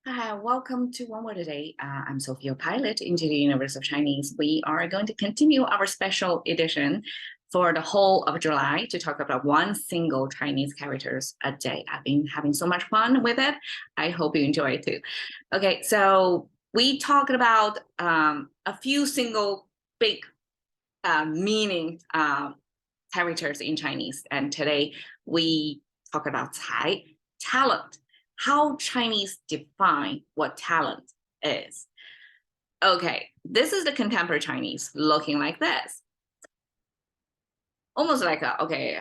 Hi, welcome to One Word a Day. I'm Sophia Pilot into the University of Chinese. We are going to continue our special edition for the whole of July to talk about one single Chinese characters a day. I've been having so much fun with it. I hope you enjoy it too. Okay, so we talked about a few single big meaning characters in Chinese, and today we talk about cai, talent, how Chinese define what talent is. Okay, this is the contemporary Chinese looking like this. Almost like a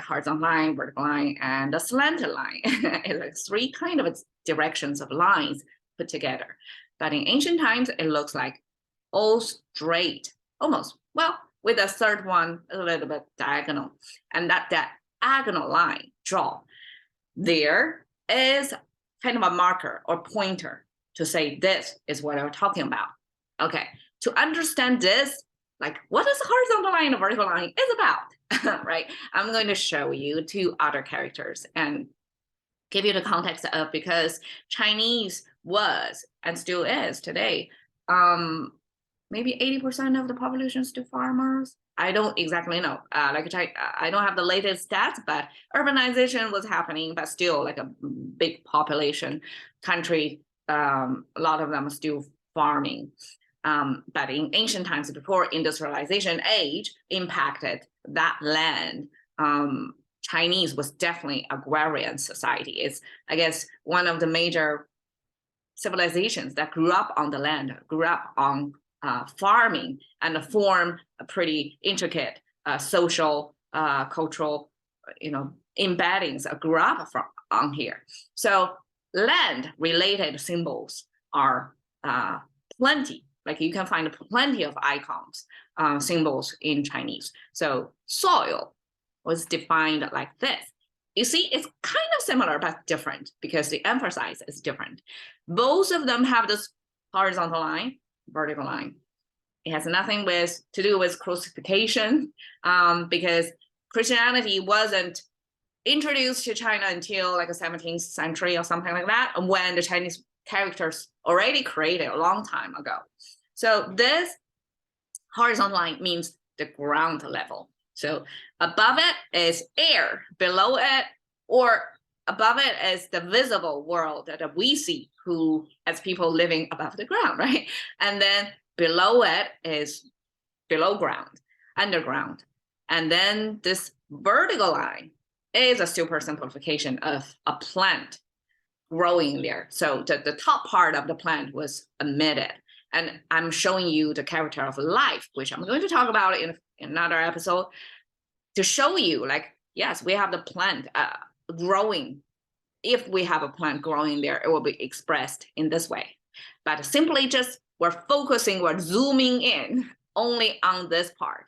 horizontal line, vertical line, and a slanted line. It's like three kind of directions of lines put together. But in ancient times, it looks like all straight, almost. Well, with a third one a little bit diagonal. And that diagonal line draw, there is kind of a marker or pointer to say this is what I'm talking about. Okay, to understand this, like what is horizontal line and vertical line is about, right? I'm going to show you two other characters and give you the context of, because Chinese was and still is today, maybe 80% of the population is still farmers. I don't exactly know. I don't have the latest stats, but urbanization was happening, but still like a big population country. A lot of them are still farming. But in ancient times, before industrialization age impacted that land, Chinese was definitely agrarian society. It's, I guess, one of the major civilizations that grew up on the land, grew up on farming, and form a pretty intricate social, cultural, embeddings grew up from on here. So land-related symbols are plenty. Like you can find plenty of icons, symbols in Chinese. So soil was defined like this. You see, it's kind of similar but different because the emphasis is different. Both of them have this horizontal line, vertical line. It has nothing to do with crucifixion, because Christianity wasn't introduced to China until like the 17th century or something like that, when the Chinese characters already created a long time ago. So this horizontal line means the ground level. So above it is air, below it, or above it is the visible world that we see, who as people living above the ground, right? And then below it is below ground, underground. And then this vertical line is a super simplification of a plant growing there. So the top part of the plant was emitted. And I'm showing you the character of life, which I'm going to talk about in another episode, to show you like, yes, we have the plant growing. If we have a plant growing there, it will be expressed in this way. But simply just we're zooming in only on this part.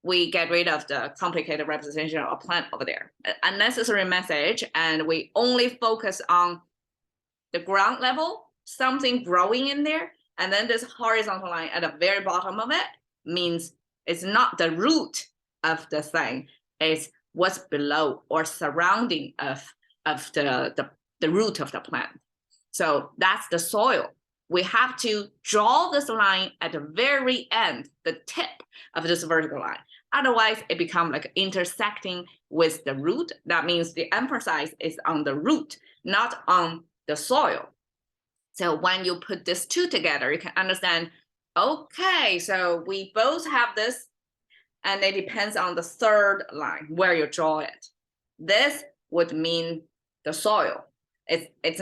We get rid of the complicated representation of a plant over there. Unnecessary message, and we only focus on the ground level, something growing in there, and then this horizontal line at the very bottom of it means it's not the root of the thing, it's what's below or surrounding of the root of the plant. So that's the soil. We have to draw this line at the very end, the tip of this vertical line. Otherwise, it becomes like intersecting with the root. That means the emphasis is on the root, not on the soil. So when you put these two together, you can understand, okay, so we both have this, and it depends on the third line where you draw it. This would mean the soil. It's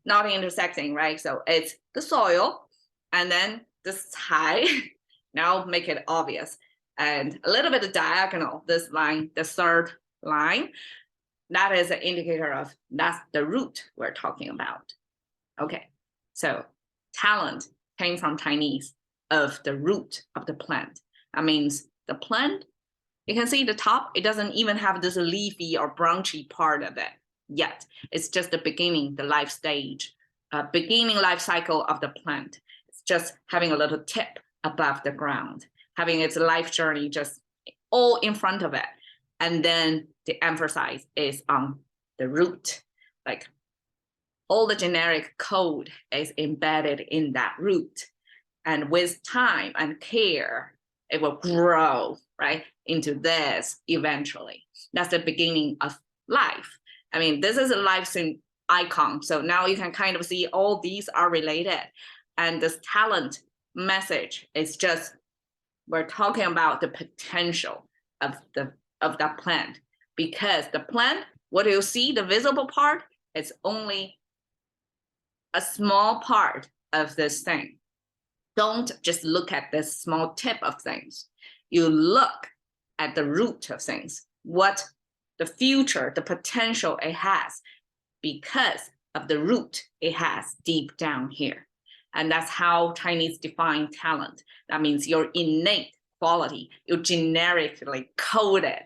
not intersecting, right? So it's the soil, and then this high. Now make it obvious, and a little bit diagonal. This line, the third line, that is an indicator of that's the root we're talking about. Okay, so talent came from Chinese of the root of the plant. That means the plant, you can see the top, it doesn't even have this leafy or branchy part of it yet. It's just the beginning, the life stage, beginning life cycle of the plant. It's just having a little tip above the ground, having its life journey just all in front of it. And then the emphasis is on the root, like all the generic code is embedded in that root. And with time and care, it will grow, right, into this eventually. That's the beginning of life. I mean, this is a life icon. So now you can kind of see all these are related. And this talent message is just, we're talking about the potential of that plant, because the plant, what you see, the visible part, is only a small part of this thing. Don't just look at this small tip of things. You look at the root of things, what the future, the potential it has, because of the root it has deep down here. And that's how Chinese define talent. That means your innate quality, your generically coded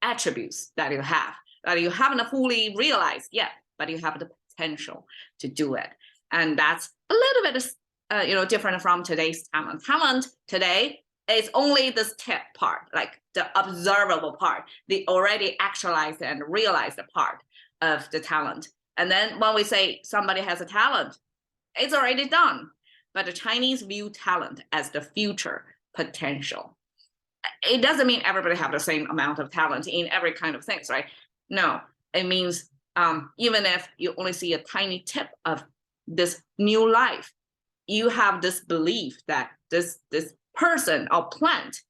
attributes that you haven't fully realized yet, but you have the potential to do it. And that's a little bit different from today's talent. Talent today is only this tip part, like the observable part, the already actualized and realized part of the talent. And then when we say somebody has a talent, it's already done. But the Chinese view talent as the future potential. It doesn't mean everybody have the same amount of talent in every kind of things, right? No, it means even if you only see a tiny tip of this new life, you have this belief that this person or plant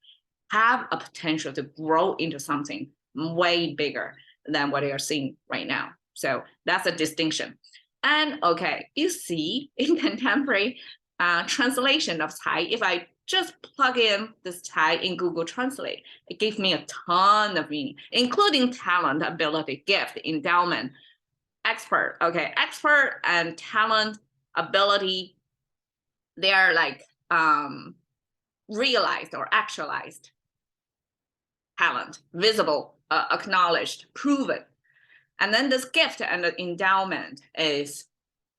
have a potential to grow into something way bigger than what they are seeing right now. So that's a distinction. And okay, you see in contemporary translation of Thai, if I just plug in this Thai in Google Translate, it gives me a ton of meaning, including talent, ability, gift, endowment, expert. Okay, expert and talent, ability, they are like realized or actualized talent, visible, acknowledged, proven. And then this gift and the endowment is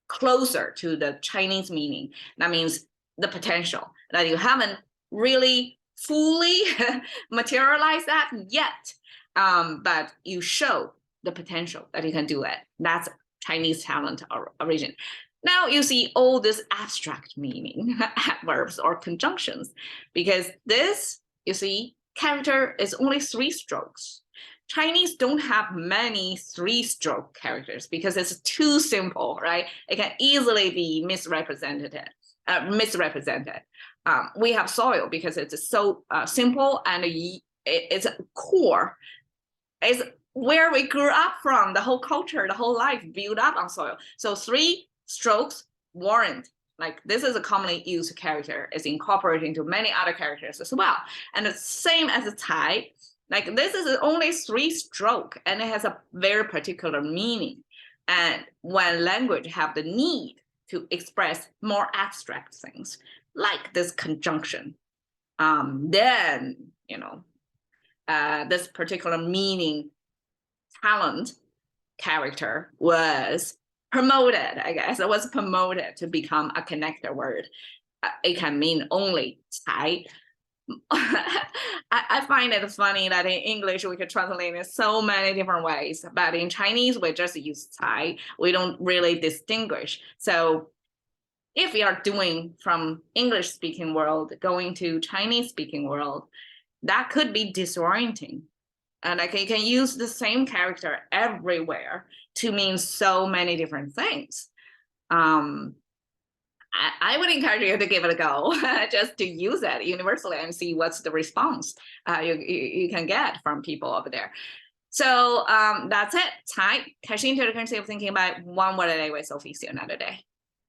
closer to the Chinese meaning. That means the potential that you haven't really fully materialized that yet, but you show the potential that you can do it. That's Chinese talent origin. Now you see all this abstract meaning, adverbs or conjunctions, because this, you see, character is only 3 strokes. Chinese don't have many 3-stroke characters because it's too simple, right? It can easily be misrepresented. We have soil because it's so simple, and it's core. It's where we grew up from, the whole culture, the whole life built up on soil. So 3 strokes warrant, like this is a commonly used character. It's incorporated into many other characters as well. And the same as the Thai, like this is only 3-stroke, and it has a very particular meaning. And when language have the need to express more abstract things, like this conjunction, then, this particular meaning, talent, character was promoted, I guess. It was promoted to become a connector word. It can mean only Thai. I find it funny that in English we could translate it so many different ways, but in Chinese we just use Thai. We don't really distinguish. So if you are doing from English speaking world going to Chinese speaking world, that could be disorienting. And like you can use the same character everywhere to mean so many different things. I would encourage you to give it a go, just to use it universally and see what's the response you can get from people over there. So that's it. 才开始 into the currency of thinking about one word a day with Sophie. See you another day.